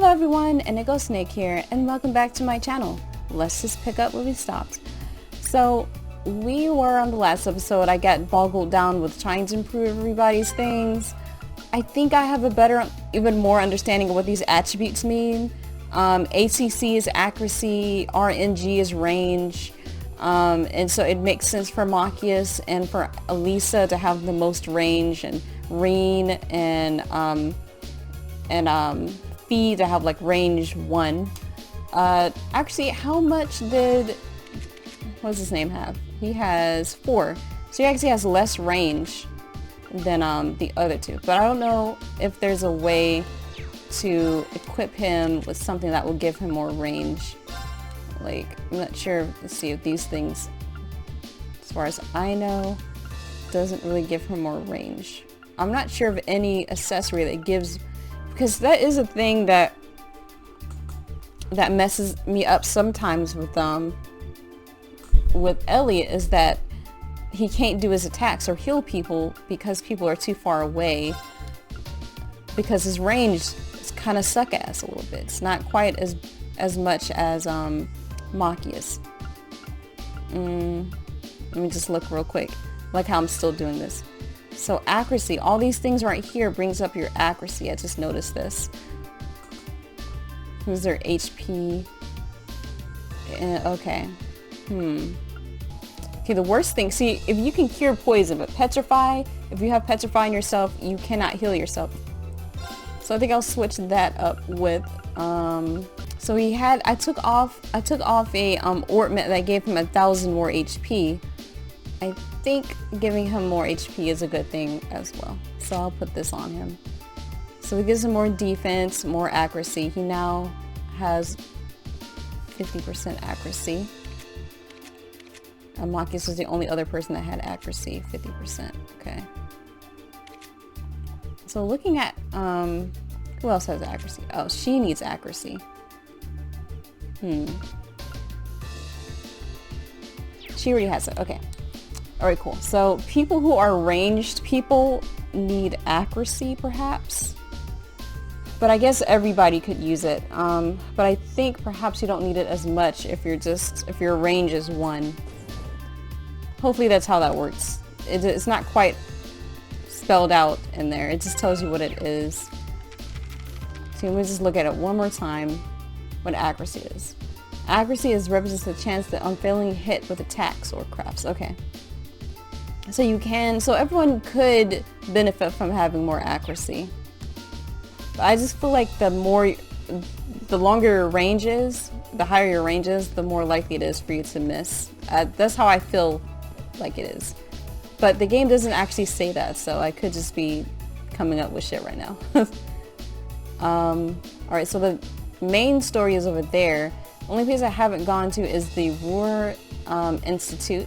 Hello everyone, Inigo Snake here, and welcome back to my channel. Let's just pick up where we stopped. So, we were on the last episode. I got boggled down with trying to improve everybody's things. I think I have a better, even more understanding of what these attributes mean. ACC is accuracy, RNG is range, and so it makes sense for Machias and for Elisa to have the most range, and Reen and Fee to have like range 1. Actually, how much did, what does his name have? He has 4. So he actually has less range than the other two. But I don't know if there's a way to equip him with something that will give him more range. Like, I'm not sure. Let's see if these things, as far as I know, doesn't really give him more range. I'm not sure of any accessory that gives, because that is a thing that messes me up sometimes with Elliot, is that he can't do his attacks or heal people because people are too far away, because his range is kind of suck ass a little bit. It's not quite as much as Machias. Let me just look real quick, like how I'm still doing this. So accuracy, all these things right here brings up your accuracy. I just noticed this. Who's their HP? Okay. Okay, the worst thing, see, if you can cure poison, but petrify, if you have petrify in yourself, you cannot heal yourself. So I think I'll switch that up with, so he had, I took off a ornament that gave him 1,000 more HP. I think giving him more HP is a good thing as well. So I'll put this on him. So it gives him more defense, more accuracy. He now has 50% accuracy. Machias was the only other person that had accuracy, 50%. Okay. So looking at, who else has accuracy? Oh, she needs accuracy. She already has it. Okay. Alright, cool. So people who are ranged people need accuracy, perhaps. But I guess everybody could use it. But I think perhaps you don't need it as much if your range is 1. Hopefully that's how that works. It's not quite spelled out in there. It just tells you what it is. So let me just look at it one more time, what accuracy is. Accuracy represents the chance that unfailing hit with attacks or crafts. Okay. So so everyone could benefit from having more accuracy. But I just feel like the longer your range is, the higher your range is, the more likely it is for you to miss. That's how I feel like it is. But the game doesn't actually say that, so I could just be coming up with shit right now. Alright, so the main story is over there. The only place I haven't gone to is the War Institute.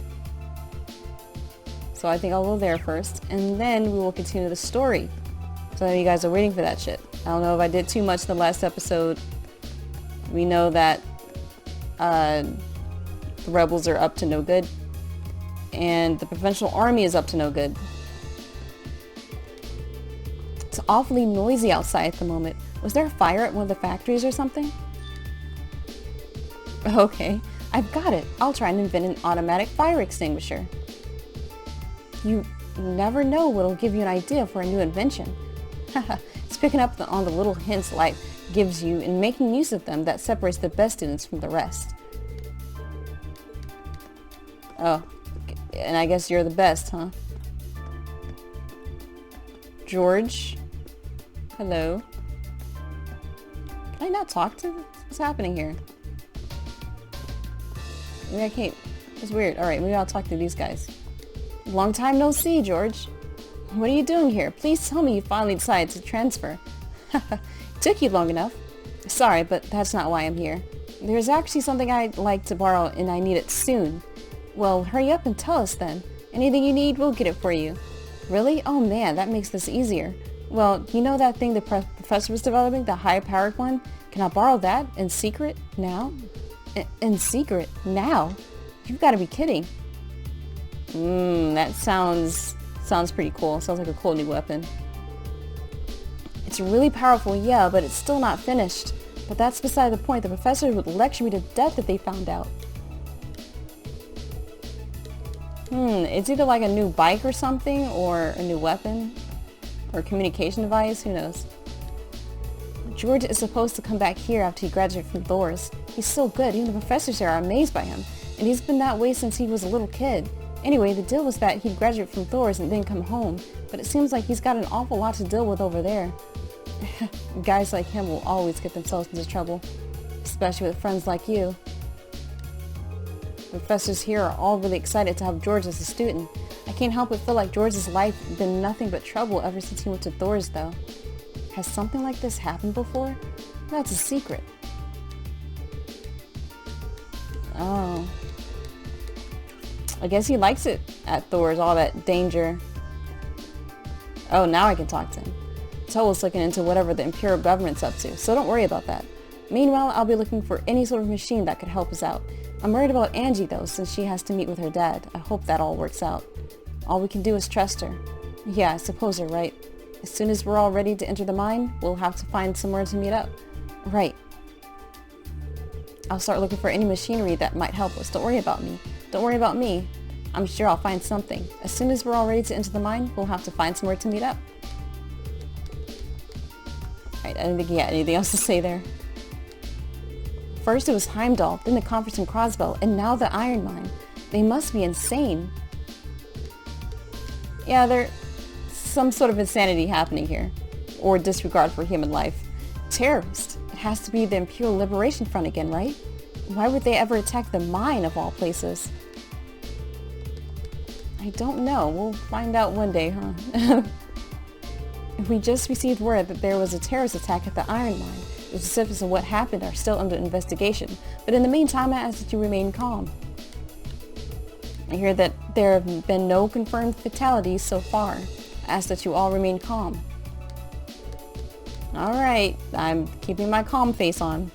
So I think I'll go there first, and then we will continue the story. So I know you guys are waiting for that shit. I don't know if I did too much the last episode. We know that the rebels are up to no good, and the provincial army is up to no good. It's awfully noisy outside at the moment. Was there a fire at one of the factories or something? Okay, I've got it. I'll try and invent an automatic fire extinguisher. You never know what'll give you an idea for a new invention. It's picking up on the little hints life gives you and making use of them that separates the best students from the rest. Oh, and I guess you're the best, huh? George? Hello? Can I not talk to them? What's happening here? Maybe I can't. It's weird. Alright, maybe I'll talk to these guys. Long time no see, George. What are you doing here? Please tell me you finally decided to transfer. Took you long enough. Sorry, but that's not why I'm here. There's actually something I'd like to borrow and I need it soon. Well, hurry up and tell us then. Anything you need, we'll get it for you. Really? Oh man, that makes this easier. Well, you know that thing the professor was developing, the high-powered one? Can I borrow that in secret now? In secret? Now? You've got to be kidding. That sounds pretty cool. Sounds like a cool new weapon. It's really powerful, yeah, but it's still not finished. But that's beside the point. The professors would lecture me to death if they found out. It's either like a new bike or something, or a new weapon, or a communication device, who knows. George is supposed to come back here after he graduates from Thor's. He's so good, even the professors here are amazed by him, and he's been that way since he was a little kid. Anyway, the deal was that he'd graduate from Thor's and then come home, but it seems like he's got an awful lot to deal with over there. Guys like him will always get themselves into trouble, especially with friends like you. The professors here are all really excited to have George as a student. I can't help but feel like George's life been nothing but trouble ever since he went to Thor's, though. Has something like this happened before? That's a secret. Oh. I guess he likes it at Thor's, all that danger. Oh, now I can talk to him. Toll's looking into whatever the Imperial government's up to, so don't worry about that. Meanwhile, I'll be looking for any sort of machine that could help us out. I'm worried about Angie, though, since she has to meet with her dad. I hope that all works out. All we can do is trust her. Yeah, I suppose you're right. As soon as we're all ready to enter the mine, we'll have to find somewhere to meet up. Right. I'll start looking for any machinery that might help us. Don't worry about me. Don't worry about me. I'm sure I'll find something. As soon as we're all ready to enter the mine, we'll have to find somewhere to meet up. Right, I don't think he had anything else to say there. First it was Heimdall, then the conference in Croswell, and now the iron mine. They must be insane. Yeah, there's some sort of insanity happening here. Or disregard for human life. Terrorist. It has to be the Imperial Liberation Front again, right? Why would they ever attack the mine of all places? I don't know. We'll find out one day, huh? We just received word that there was a terrorist attack at the iron mine. The specifics of what happened are still under investigation, but in the meantime, I ask that you remain calm. I hear that there have been no confirmed fatalities so far. I ask that you all remain calm. Alright, I'm keeping my calm face on.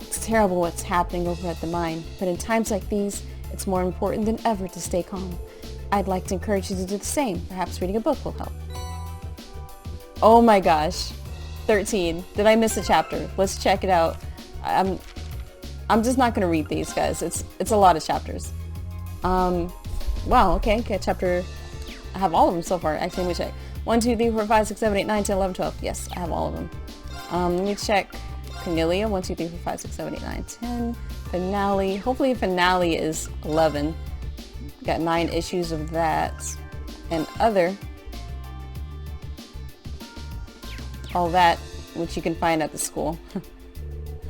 It's terrible what's happening over at the mine, but in times like these, it's more important than ever to stay calm. I'd like to encourage you to do the same. Perhaps reading a book will help. Oh my gosh. 13. Did I miss a chapter? Let's check it out. I'm just not going to read these, guys. It's a lot of chapters. Wow, okay, chapter... I have all of them so far. Actually, let me check. 1, 2, 3, 4, 5, 6, 7, 8, 9, 10, 11, 12. Yes, I have all of them. Let me check Cornelia. 1, 2, 3, 4, 5, 6, 7, 8, 9, 10. Finale. Hopefully finale is 11. Got 9 issues of that. And other. All that, which you can find at the school.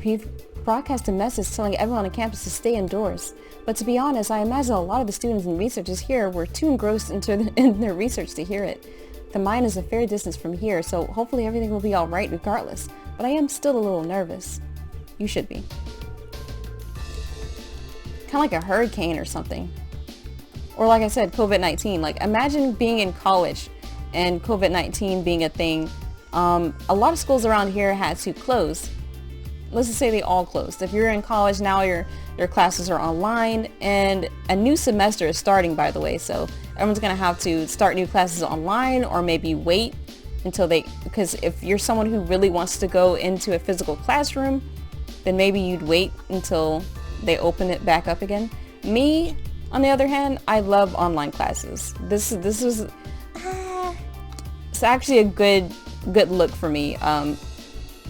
We've broadcast a message telling everyone on campus to stay indoors. But to be honest, I imagine a lot of the students and researchers here were too engrossed in their research to hear it. The mine is a fair distance from here, so hopefully everything will be alright regardless. But I am still a little nervous. You should be. Kind of like a hurricane or something. Or like I said, COVID-19. Like, imagine being in college and COVID-19 being a thing. A lot of schools around here had to close. Let's just say they all closed. If you're in college now, your classes are online, and a new semester is starting, by the way, so everyone's gonna have to start new classes online, or maybe wait until because if you're someone who really wants to go into a physical classroom, then maybe you'd wait until they open it back up again. Me, on the other hand, I love online classes. This was it's actually a good look for me,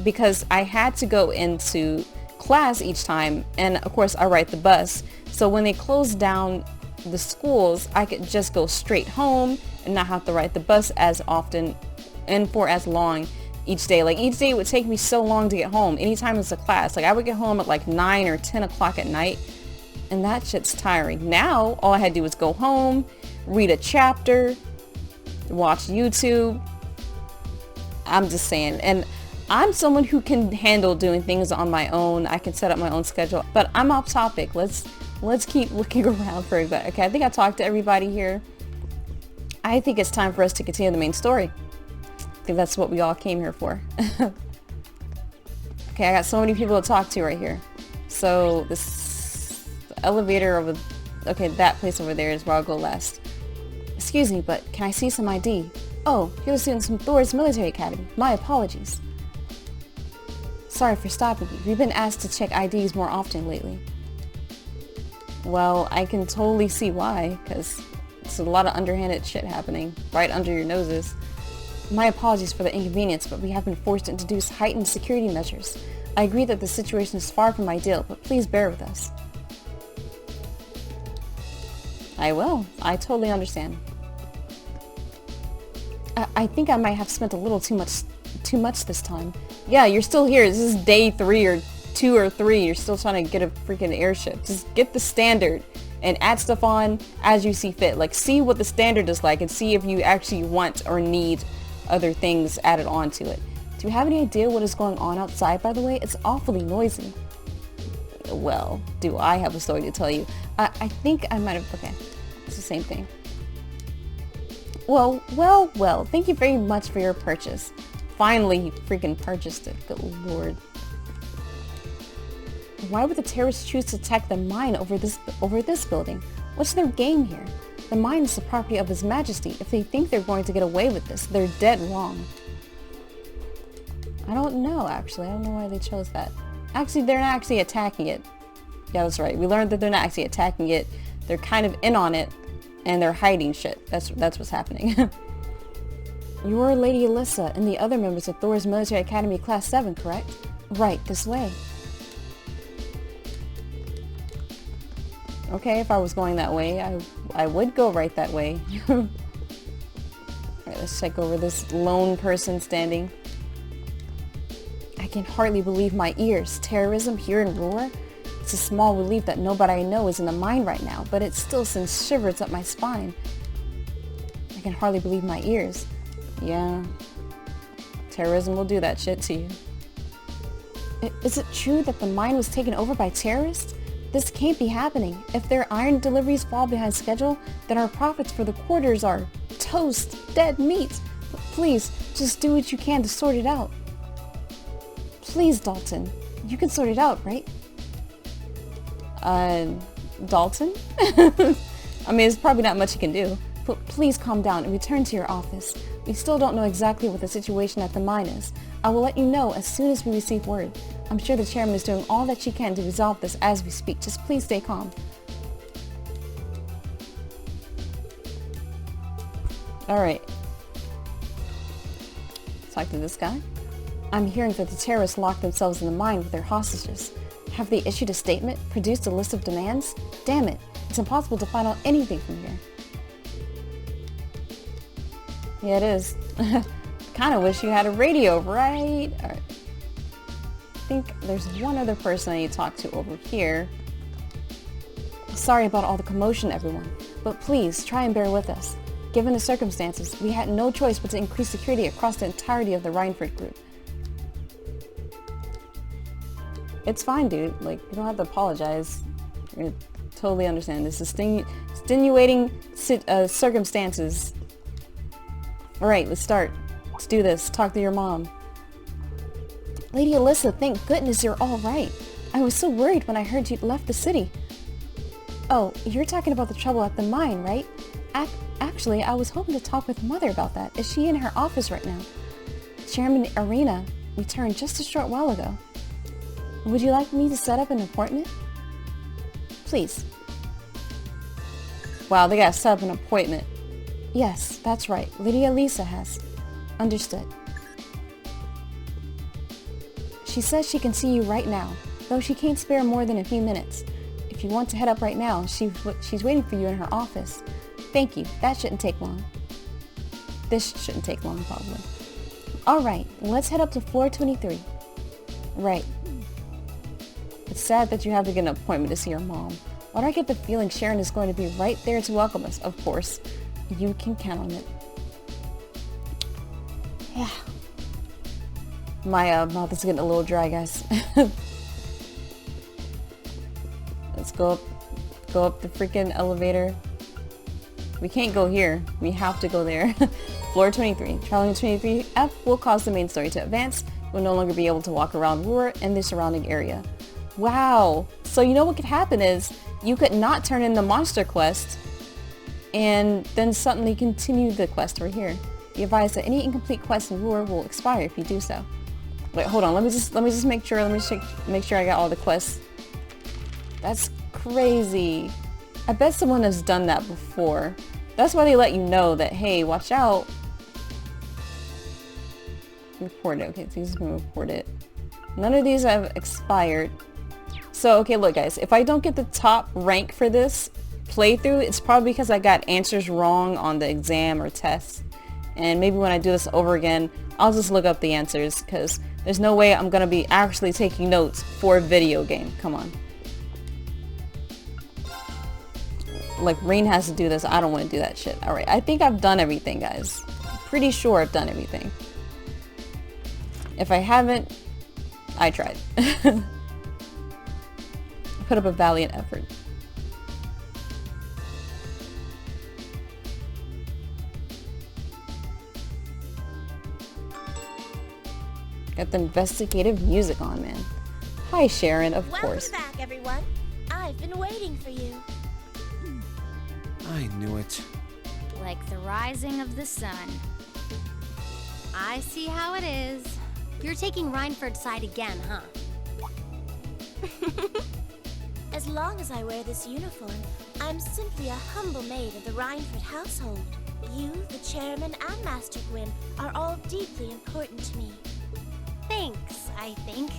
because I had to go into class each time, and of course I ride the bus, so when they closed down the schools, I could just go straight home and not have to ride the bus as often and for as long each day. Like, each day would take me so long to get home. Anytime it's a class, like I would get home at like 9 or 10 o'clock at night, and that shit's tiring. Now all I had to do was go home, read a chapter, watch YouTube. I'm just saying. And I'm someone who can handle doing things on my own. I can set up my own schedule. But I'm off topic. Let's keep looking around for everybody. Okay, I think I talked to everybody here. I think it's time for us to continue the main story. I think that's what we all came here for. Okay, I got so many people to talk to right here. So this elevator over, okay, that place over there is where I'll go last. Excuse me, but can I see some ID? Oh, you're the students from Thor's Military Academy. My apologies. Sorry for stopping you. We've been asked to check IDs more often lately. Well, I can totally see why, because it's a lot of underhanded shit happening right under your noses. My apologies for the inconvenience, but we have been forced to introduce heightened security measures. I agree that the situation is far from ideal, but please bear with us. I will. I totally understand. I think I might have spent a little too much this time. Yeah, you're still here. This is day 3 or 2 or 3. You're still trying to get a freaking airship. Just get the standard and add stuff on as you see fit. Like, see what the standard is like and see if you actually want or need other things added onto it. Do you have any idea what is going on outside, by the way? It's awfully noisy. Well, do I have a story to tell you? I think I might have... Okay, it's the same thing. Well, thank you very much for your purchase. Finally, he freaking purchased it. Good lord. Why would the terrorists choose to attack the mine over this building? What's their game here? The mine is the property of His Majesty. If they think they're going to get away with this, they're dead wrong. I don't know, actually. I don't know why they chose that. Actually, they're not actually attacking it. Yeah, that's right. We learned that they're not actually attacking it. They're kind of in on it, and they're hiding shit. That's what's happening. You're Lady Alyssa and the other members of Thor's Military Academy Class 7, correct? Right, this way. Okay, if I was going that way, I would go right that way. Alright, let's check over this lone person standing. I can hardly believe my ears. Terrorism here in Roar? It's a small relief that nobody I know is in the mine right now, but it still sends shivers up my spine. I can hardly believe my ears. Yeah, terrorism will do that shit to you. Is it true that the mine was taken over by terrorists? This can't be happening. If their iron deliveries fall behind schedule, then our profits for the quarters are toast, dead meat. Please, just do what you can to sort it out. Please, Dalton. You can sort it out, right? Dalton? I mean, there's probably not much you can do. But please calm down and return to your office. We still don't know exactly what the situation at the mine is. I will let you know as soon as we receive word. I'm sure the chairman is doing all that she can to resolve this as we speak. Just please stay calm. Alright. Talk to this guy. I'm hearing that the terrorists locked themselves in the mine with their hostages. Have they issued a statement? Produced a list of demands? Damn it. It's impossible to find out anything from here. Yeah, it is. Kind of wish you had a radio, right? Alright. I think there's one other person I need to talk to over here. Sorry about all the commotion, everyone. But please, try and bear with us. Given the circumstances, we had no choice but to increase security across the entirety of the Reinford group. It's fine, dude. Like, you don't have to apologize. I totally understand. This is extenuating circumstances. Alright, let's start. Let's do this. Talk to your mom. Lady Alyssa, thank goodness you're alright. I was so worried when I heard you'd left the city. Oh, you're talking about the trouble at the mine, right? Actually, I was hoping to talk with Mother about that. Is she in her office right now? Chairman Arena returned just a short while ago. Would you like me to set up an appointment? Please. Wow, they gotta set up an appointment. Yes, that's right. Lady Alyssa has. Understood. She says she can see you right now, though she can't spare more than a few minutes. If you want to head up right now, she's waiting for you in her office. Thank you. That shouldn't take long. This shouldn't take long, probably. Alright, let's head up to floor 23. Right. It's sad that you have to get an appointment to see your mom. Why do I get the feeling Sharon is going to be right there to welcome us? Of course. You can count on it. Yeah. My mouth is getting a little dry, guys. Let's go up the freaking elevator. We can't go here. We have to go there. Floor 23. Traveling to 23F will cause the main story to advance. You'll no longer be able to walk around Roar and the surrounding area. Wow. So you know what could happen is you could not turn in the monster quest and then suddenly continue the quest over here. Be advised that any incomplete quest in Roar will expire if you do so. Wait, hold on. Let me just make sure. Let me make sure I got all the quests. That's crazy. I bet someone has done that before. That's why they let you know that, hey, watch out. Report it. Okay, so he's gonna report it. None of these have expired. So, okay, look, guys. If I don't get the top rank for this playthrough, it's probably because I got answers wrong on the exam or test. And maybe when I do this over again, I'll just look up the answers, because there's no way I'm gonna be actually taking notes for a video game. Come on. Like, Rain has to do this. I don't want to do that shit. Alright, I think I've done everything, guys. Pretty sure I've done everything. If I haven't, I tried. Put up a valiant effort. Got the investigative music on, man. Hi, Sharon, of course. Welcome back, everyone. I've been waiting for you. I knew it. Like the rising of the sun. I see how it is. You're taking Rhineford's side again, huh? As long as I wear this uniform, I'm simply a humble maid of the Rhineford household. You, the chairman, and Master Gwyn are all deeply important to me. Thanks, I think.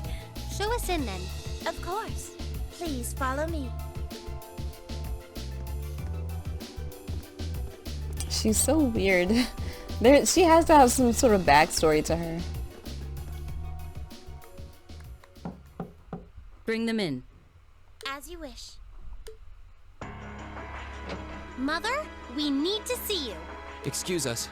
Show us in, then. Of course. Please follow me. She's so weird. She has to have some sort of backstory to her. Bring them in. As you wish. Mother, we need to see you. Excuse us.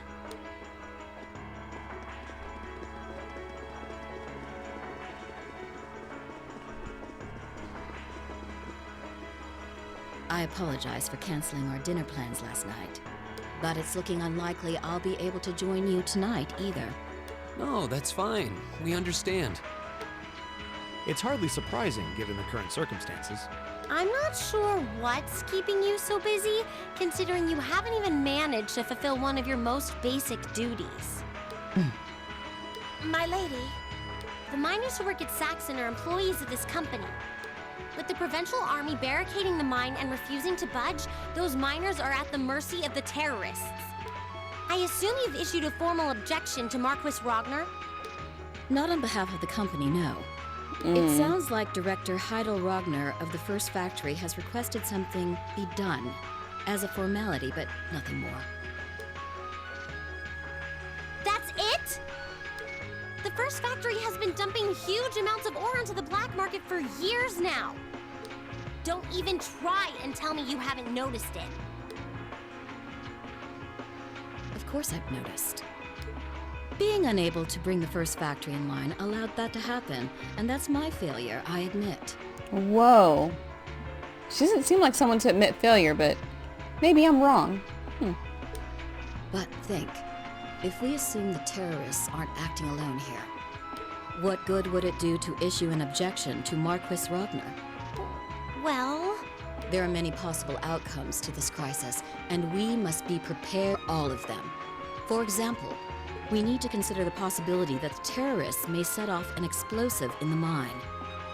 I apologize for canceling our dinner plans last night, but it's looking unlikely I'll be able to join you tonight either. No, that's fine. We understand. It's hardly surprising given the current circumstances. I'm not sure what's keeping you so busy, considering you haven't even managed to fulfill one of your most basic duties. My lady. The miners who work at Saxon are employees of this company. With the Provincial Army barricading the mine and refusing to budge, those miners are at the mercy of the terrorists. I assume you've issued a formal objection to Marquis Ragnar? Not on behalf of the company, no. It sounds like Director Heidel Ragnar of the First Factory has requested something be done as a formality, but nothing more. That's it? The First Factory has been dumping huge amounts of ore onto the black market for years now. Don't even try and tell me you haven't noticed it. Of course I've noticed. Being unable to bring the First Factory in line allowed that to happen, and that's my failure, I admit. Whoa. She doesn't seem like someone to admit failure, but maybe I'm wrong. But think, if we assume the terrorists aren't acting alone here, what good would it do to issue an objection to Marquis Ragnar? Well, There are many possible outcomes to this crisis, and we must be prepared for all of them. For example, we need to consider the possibility that the terrorists may set off an explosive in the mine,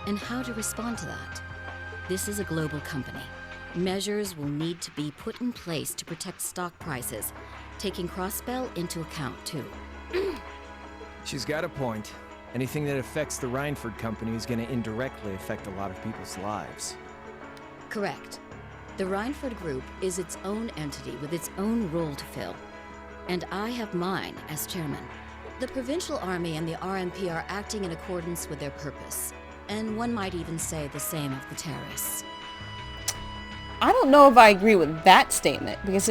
and how to respond to that. This is a global company. Measures will need to be put in place to protect stock prices, taking Crossbell into account too. She's got a point. Anything that affects the Rhineford company is going to indirectly affect a lot of people's lives. Correct. The Rhineford Group is its own entity with its own role to fill, and I have mine as chairman. The Provincial Army and the RMP are acting in accordance with their purpose, and one might even say the same of the terrorists. I don't know if I agree with that statement, because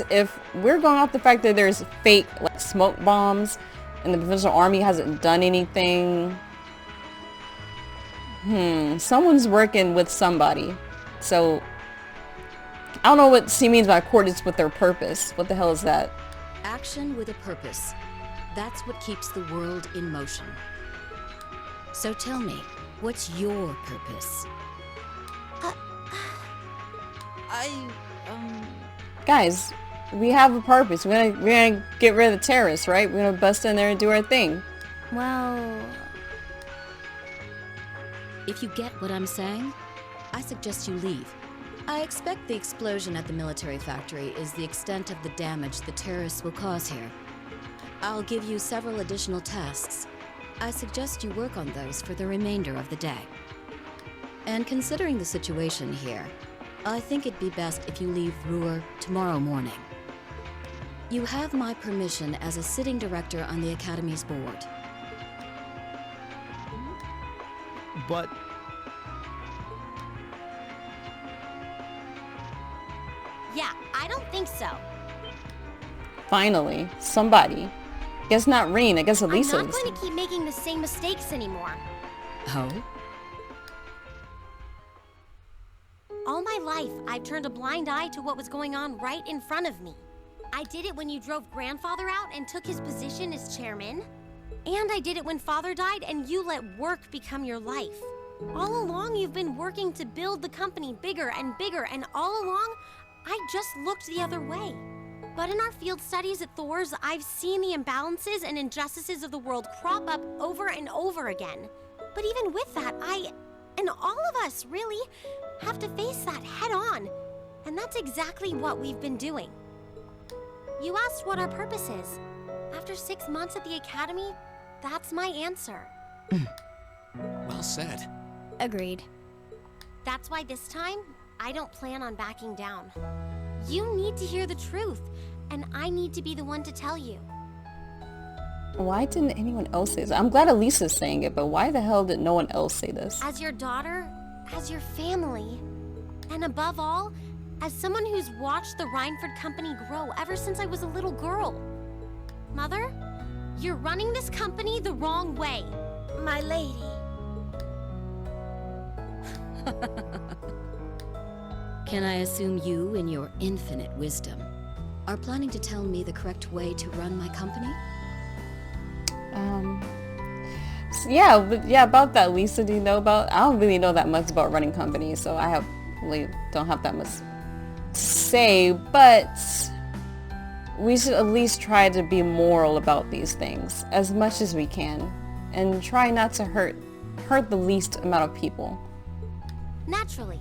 if we're going off the fact that there's fake like smoke bombs and the Provincial Army hasn't done anything, someone's working with somebody. So I don't know what she means by accordance with their purpose. What the hell is that? Action with a purpose. That's what keeps the world in motion. So tell me, what's your purpose? Guys, we have a purpose. We're gonna get rid of the terrorists, right? We're gonna bust in there and do our thing. well, If you get what I'm saying, I suggest you leave. I expect the explosion at the military factory is the extent of the damage the terrorists will cause here. I'll give you several additional tasks. I suggest you work on those for the remainder of the day. And considering the situation here, I think it'd be best if you leave Ruhr tomorrow morning. You have my permission as a sitting director on the Academy's board. But Yeah, I don't think so. Finally, somebody. Guess not Rain, I guess Elisa. I'm not going to keep making the same mistakes anymore. Oh? All my life, I've turned a blind eye to what was going on right in front of me. I did it when you drove Grandfather out and took his position as chairman. And I did it when Father died and you let work become your life. All along, you've been working to build the company bigger, and all along, I just looked the other way. But in our field studies at Thor's, I've seen the imbalances and injustices of the world crop up over and over again. But even with that, and all of us, really, have to face that head on. And that's exactly what we've been doing. You asked what our purpose is. After 6 months at the Academy, that's my answer. Well said. Agreed. That's why this time, I don't plan on backing down. You need to hear the truth, and I need to be the one to tell you. Why didn't anyone else say this? I'm glad Elisa's saying it, but why the hell did no one else say this? As your daughter, as your family, and above all, as someone who's watched the Rhineford Company grow ever since I was a little girl. Mother, you're running this company the wrong way. My lady. Can I assume you, in your infinite wisdom, are planning to tell me the correct way to run my company? Yeah, about that, Lisa, do you know about? I don't really know that much about running companies, so I really don't have that much to say, but we should at least try to be moral about these things as much as we can, and try not to hurt the least amount of people. Naturally.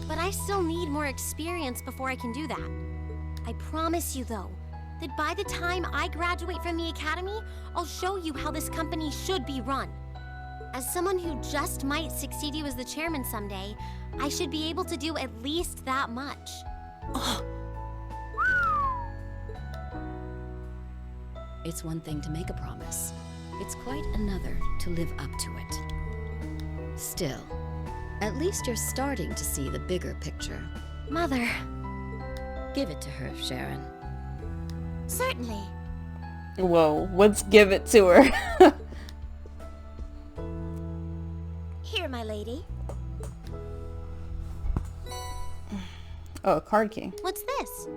But I still need more experience before I can do that. I promise you, though, that by the time I graduate from the Academy, I'll show you how this company should be run. As someone who just might succeed you as the chairman someday, I should be able to do at least that much. It's one thing to make a promise. It's quite another to live up to it. Still, at least you're starting to see the bigger picture. Mother. Give it to her, Sharon. Certainly. Whoa, let's give it to her. Here, my lady. Oh, a card key. What's this?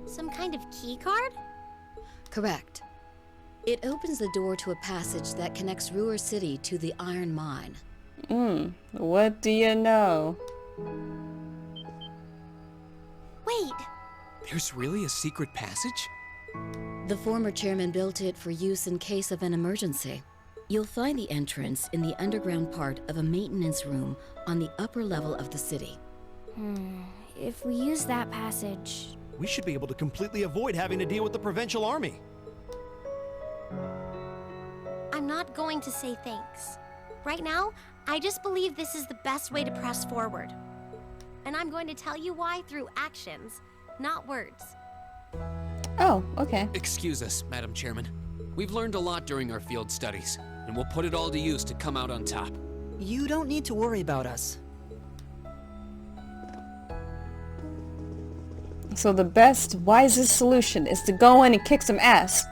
Some kind of key card? Correct. It opens the door to a passage that connects Ruhr City to the iron mine. What do you know? Wait! There's really a secret passage? The former chairman built it for use in case of an emergency. You'll find the entrance in the underground part of a maintenance room on the upper level of the city. If we use that passage... We should be able to completely avoid having to deal with the Provincial Army. I'm not going to say thanks. Right now, I just believe this is the best way to press forward. And I'm going to tell you why through actions, not words. Oh, okay. Excuse us, Madam Chairman. We've learned a lot during our field studies, and we'll put it all to use to come out on top. You don't need to worry about us. So the best, wisest solution is to go in and kick some ass.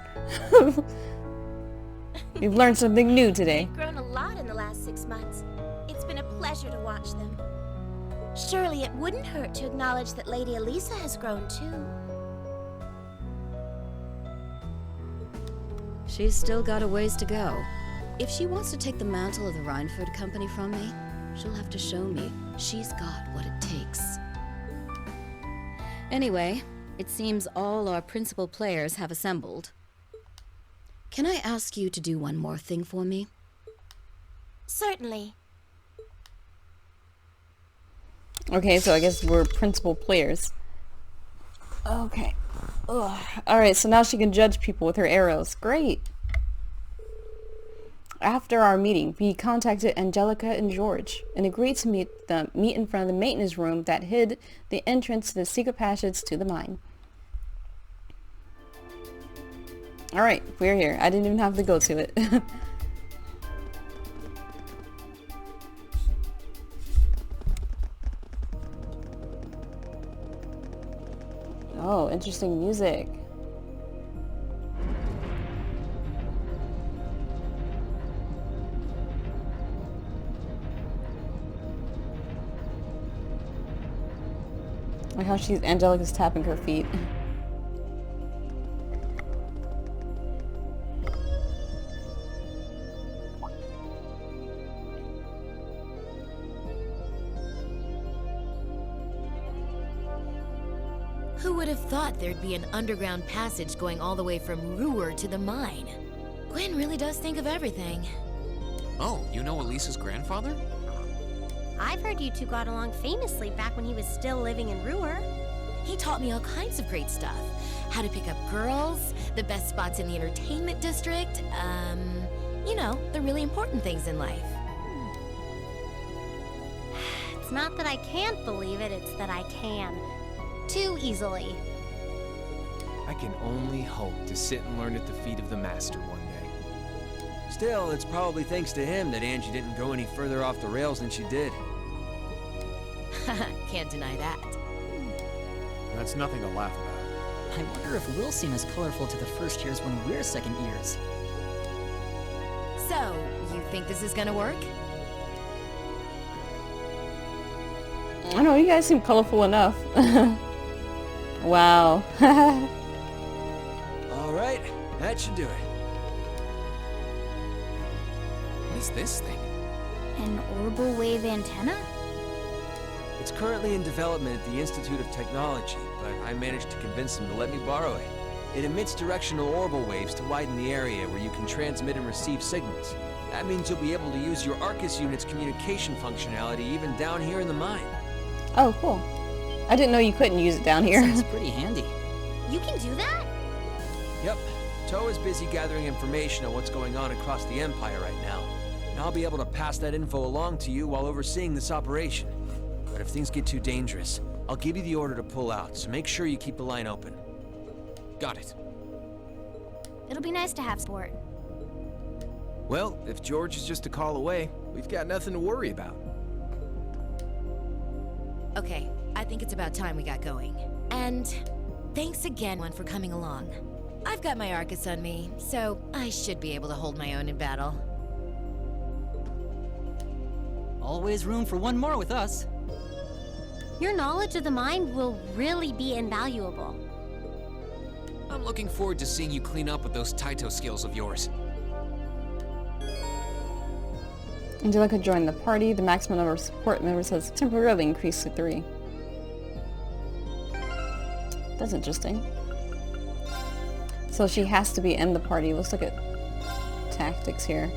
You've learned something new today. They've grown a lot in the last 6 months. It's been a pleasure to watch them. Surely it wouldn't hurt to acknowledge that Lady Elisa has grown too. She's still got a ways to go. If she wants to take the mantle of the Rhineford Company from me, she'll have to show me she's got what it takes. Anyway, it seems all our principal players have assembled. Can I ask you to do one more thing for me? Certainly. Okay, so I guess we're principal players. Okay. Ugh. Alright, so now she can judge people with her arrows. Great. After our meeting, we contacted Angelica and George and agreed to meet in front of the maintenance room that hid the entrance to the secret passage to the mine. Alright, we're here. I didn't even have to go to it. Oh, interesting music. Like how Angelica's tapping her feet. Who would have thought there'd be an underground passage going all the way from Ruhr to the mine? Gwen really does think of everything. Oh, you know Elisa's grandfather? I've heard you two got along famously back when he was still living in Ruhr. He taught me all kinds of great stuff. How to pick up girls, the best spots in the entertainment district, you know, the really important things in life. It's not that I can't believe it, it's that I can. Too easily. I can only hope to sit and learn at the feet of the master one day. Still, it's probably thanks to him that Angie didn't go any further off the rails than she did. Can't deny that. That's nothing to laugh about. I wonder if we'll seem as colorful to the first years when we're second years. So, you think this is gonna work? I don't know, you guys seem colorful enough. Wow. Alright, that should do it. What is this thing? An orbital wave antenna? It's currently in development at the Institute of Technology, but I managed to convince them to let me borrow it. It emits directional orbital waves to widen the area where you can transmit and receive signals. That means you'll be able to use your Arcus unit's communication functionality even down here in the mine. Oh, cool. I didn't know you couldn't use it down here. Sounds pretty handy. You can do that? Yep. Toe is busy gathering information on what's going on across the Empire right now. And I'll be able to pass that info along to you while overseeing this operation. But if things get too dangerous, I'll give you the order to pull out, so make sure you keep the line open. Got it. It'll be nice to have support. Well, if George is just a call away, we've got nothing to worry about. Okay, I think it's about time we got going. And thanks again, one, for coming along. I've got my Arcus on me, so I should be able to hold my own in battle. Always room for one more with us. Your knowledge of the mine will really be invaluable. I'm looking forward to seeing you clean up with those Taito skills of yours. Angelica joined the party. The maximum number of support members has temporarily increased to 3. That's interesting. So she has to be in the party. Let's look at tactics here.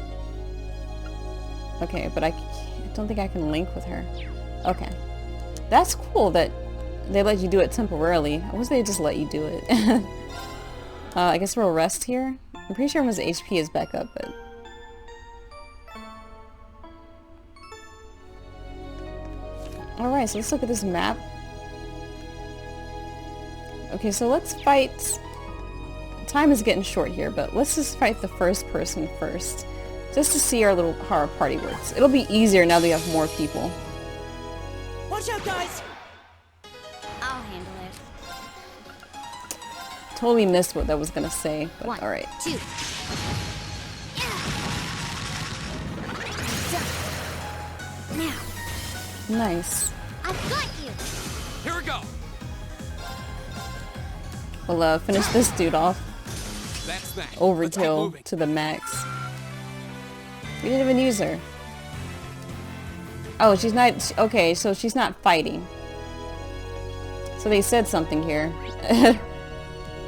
Okay, but I don't think I can link with her. Okay. That's cool that they let you do it temporarily. I wish they just let you do it. I guess we'll rest here. I'm pretty sure everyone's HP is back up, but... Alright, so let's look at this map. Okay, so let's fight... Time is getting short here, but let's just fight the first person first. Just to see how our party works. It'll be easier now that we have more people. Watch out, guys! I'll handle it. Totally missed what that was gonna say, but 1, alright. 2. Done. Now, Nice. I've got you. Here we go! We'll finish this dude off. That's that. Let's keep Overkill moving. to the max. We didn't even use her. Oh, she's not... Okay, so she's not fighting. So they said something here.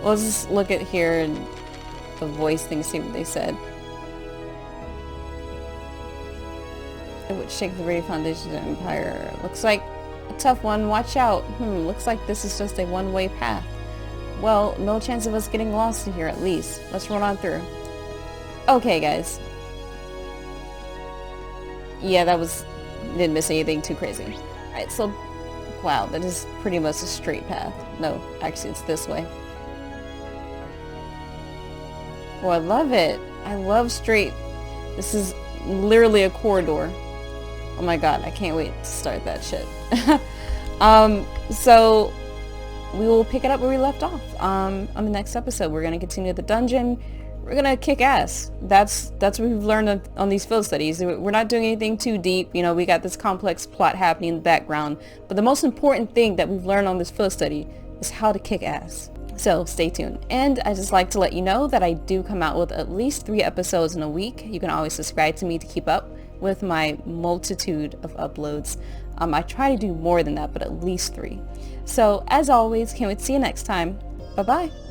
Let's just look at here and the voice thing, see what they said. It would shake the very foundation of the Empire. Looks like A tough one, watch out. Looks like this is just a one-way path. Well, no chance of us getting lost in here at least. Let's run on through. Okay, guys. Yeah, didn't miss anything too crazy. Alright, so, wow, that is pretty much a straight path. No, actually it's this way. Oh, I love it. I love straight. This is literally a corridor. Oh my god, I can't wait to start that shit. So we will pick it up where we left off. On the next episode, we're gonna continue the dungeon. We're gonna kick ass. That's what we've learned on these field studies. We're not doing anything too deep. You know, we got this complex plot happening in the background. But the most important thing that we've learned on this field study is how to kick ass. So stay tuned. And I just like to let you know that I do come out with at least 3 episodes in a week. You can always subscribe to me to keep up with my multitude of uploads. I try to do more than that, but at least 3. So as always, can't wait to see you next time. Bye bye.